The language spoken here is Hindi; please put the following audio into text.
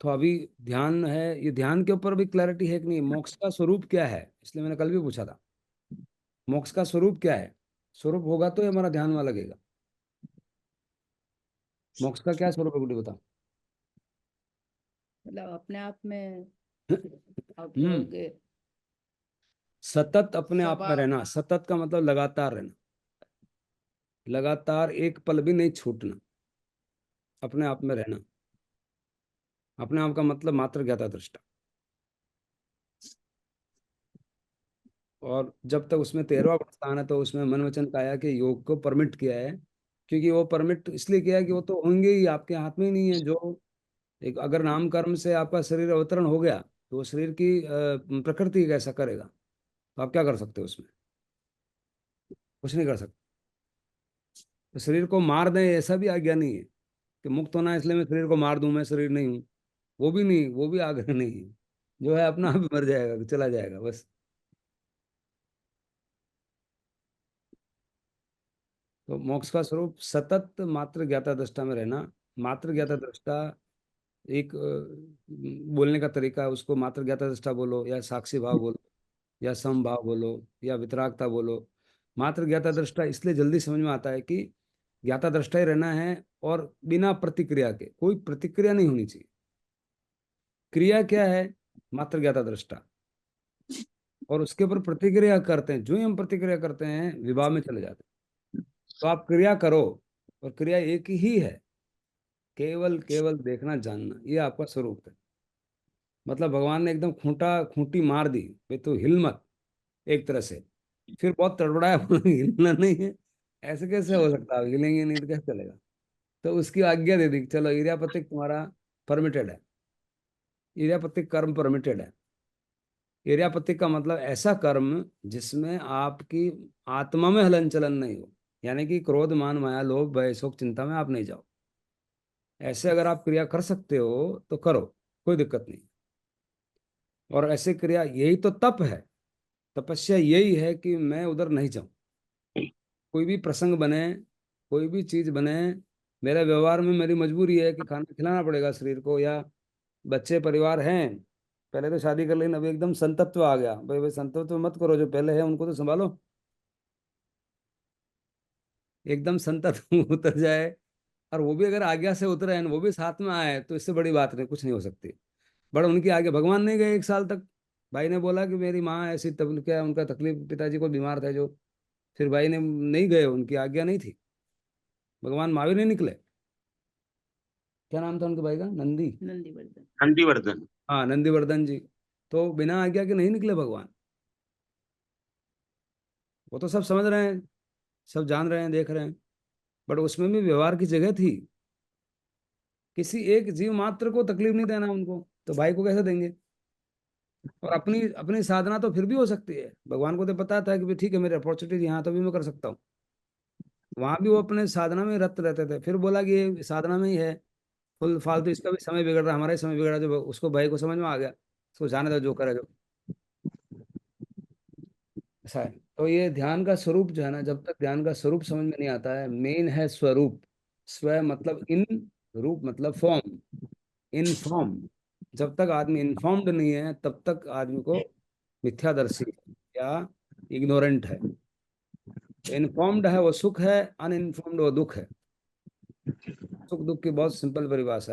तो अभी ध्यान है, ये ध्यान के ऊपर भी क्लैरिटी है कि नहीं, मोक्ष का स्वरूप क्या है, इसलिए मैंने कल भी पूछा था, मोक्ष का स्वरूप क्या है। स्वरूप होगा तो ये हमारा ध्यान वहाँ लगेगा। मोक्ष का क्या स्वरूप है, गुड्डी बता। मतलब अपने आप में आप हम्म। रहोगे। सतत अपने आप में स्वभाव। रहना, सतत का मतलब लगातार रहना, लगातार एक पल भी नहीं छूटना, अपने आप में रहना। अपने आप का मतलब मात्र ज्ञाता दृष्टा। और जब तक उसमें 13वां प्रस्थान है तो उसमें मन वचन काया के योग को परमिट किया है, क्योंकि वो परमिट इसलिए किया है कि वो तो होंगे ही, आपके हाथ में ही नहीं है। जो एक अगर नाम कर्म से आपका शरीर अवतरण हो गया तो वो शरीर की प्रकृति कैसा करेगा, तो आप क्या कर सकते हो उसमें, कुछ नहीं कर सकते। तो शरीर को मार दें ऐसा भी आज्ञा नहीं है कि मुक्त होना है इसलिए मैं शरीर को मार दूं, मैं शरीर नहीं हूँ। वो भी नहीं, वो भी आग्रह नहीं है। जो है अपना आप मर जाएगा, चला जाएगा बस। तो मोक्ष का स्वरूप सतत मात्र ज्ञाता दृष्टा में रहना। मात्र ज्ञाता दृष्टा एक बोलने का तरीका है, उसको मात्र ज्ञाता दृष्टा बोलो या साक्षी भाव बोलो या समभाव बोलो या वितरागता बोलो। मात्र ज्ञाता दृष्टा इसलिए जल्दी समझ में आता है कि ज्ञाता दृष्टा ही रहना है, और बिना प्रतिक्रिया के, कोई प्रतिक्रिया नहीं होनी चाहिए। क्रिया क्या है, मात्र ज्ञाता दृष्टा। और उसके ऊपर प्रतिक्रिया करते हैं, जो ही हम प्रतिक्रिया करते हैं विभाव में चले जाते हैं। तो आप क्रिया करो, और क्रिया एक ही है, केवल केवल देखना जानना, ये आपका स्वरूप है। मतलब भगवान ने एकदम खूंटा खूंटी मार दी, भाई तो हिल मत, एक तरह से। फिर बहुत तड़बड़ाया हिलना नहीं है। ऐसे कैसे हो सकता है, हिलेंगे नहीं तो कैसे चलेगा। तो उसकी आज्ञा दे दी, चलो इरियापतिक तुम्हारा परमिटेड है, इरियापतिक कर्म परमिटेड है। इरियापतिक का मतलब ऐसा कर्म जिसमें आपकी आत्मा में हलन चलन नहीं हो, यानी कि क्रोध मान माया लोभ भय शोक चिंता में आप नहीं जाओ। ऐसे अगर आप क्रिया कर सकते हो तो करो, कोई दिक्कत नहीं। और ऐसे क्रिया, यही तो तप है, तपस्या यही है कि मैं उधर नहीं जाऊं। कोई भी प्रसंग बने, कोई भी चीज बने, मेरे व्यवहार में मेरी मजबूरी है कि खाना खिलाना पड़ेगा शरीर को, या बच्चे परिवार हैं, पहले तो शादी कर लेकिन अभी एकदम संतत्व आ गया, भाई भाई संतत्व मत करो, जो पहले है उनको तो संभालो। एकदम संतत्व उतर जाए, और वो भी अगर आज्ञा से उतरे हैं, वो भी साथ में आए, तो इससे बड़ी बात नहीं, कुछ नहीं हो सकती। बट उनकी आगे भगवान नहीं गए 1 साल तक। भाई ने बोला कि मेरी माँ ऐसी तब क्या उनका तकलीफ, पिताजी को बीमार थे जो, फिर भाई ने नहीं गए, उनकी आज्ञा नहीं थी। भगवान महावीर नहीं निकले। क्या नाम था उनके भाई का, नंदी। नंदीवर्धन। नंदीवर्धन। हाँ, नंदीवर्धन जी। तो बिना आज्ञा के नहीं निकले भगवान। वो तो सब समझ रहे हैं, सब जान रहे हैं, देख रहे हैं। बट उसमें भी व्यवहार की जगह थी। किसी एक जीव मात्र को तकलीफ नहीं देना उनको, तो भाई को कैसे देंगे। और अपनी अपनी साधना तो फिर भी हो सकती है, भगवान को तो पता था कि भी ठीक है मेरी अपॉर्चुनिटी यहाँ, तो भी मैं कर सकता हूँ। वहां भी वो अपने साधना में रत रहते थे, फिर बोला कि ये साधना में ही है, फुल फालतू इसका भी समय बिगड़ रहा है, हमारा ही समय बिगड़ रहा है। जो उसको भाई को समझ में आ गया, उसको जाने दो, जो करे जो। ऐसा है। तो ये ध्यान का स्वरूप जो है ना, जब तक ध्यान का स्वरूप समझ में नहीं आता है, मेन है स्वरूप। स्व मतलब इन, रूप मतलब फॉर्म, इन फॉर्म। जब तक आदमी इन्फॉर्म्ड नहीं है तब तक आदमी को मिथ्यादर्शी या इग्नोरेंट है। इन्फॉर्म्ड है वो सुख है, अनइन्फॉर्म्ड वो दुख है। सुख दुख की बहुत सिंपल परिभाषा है।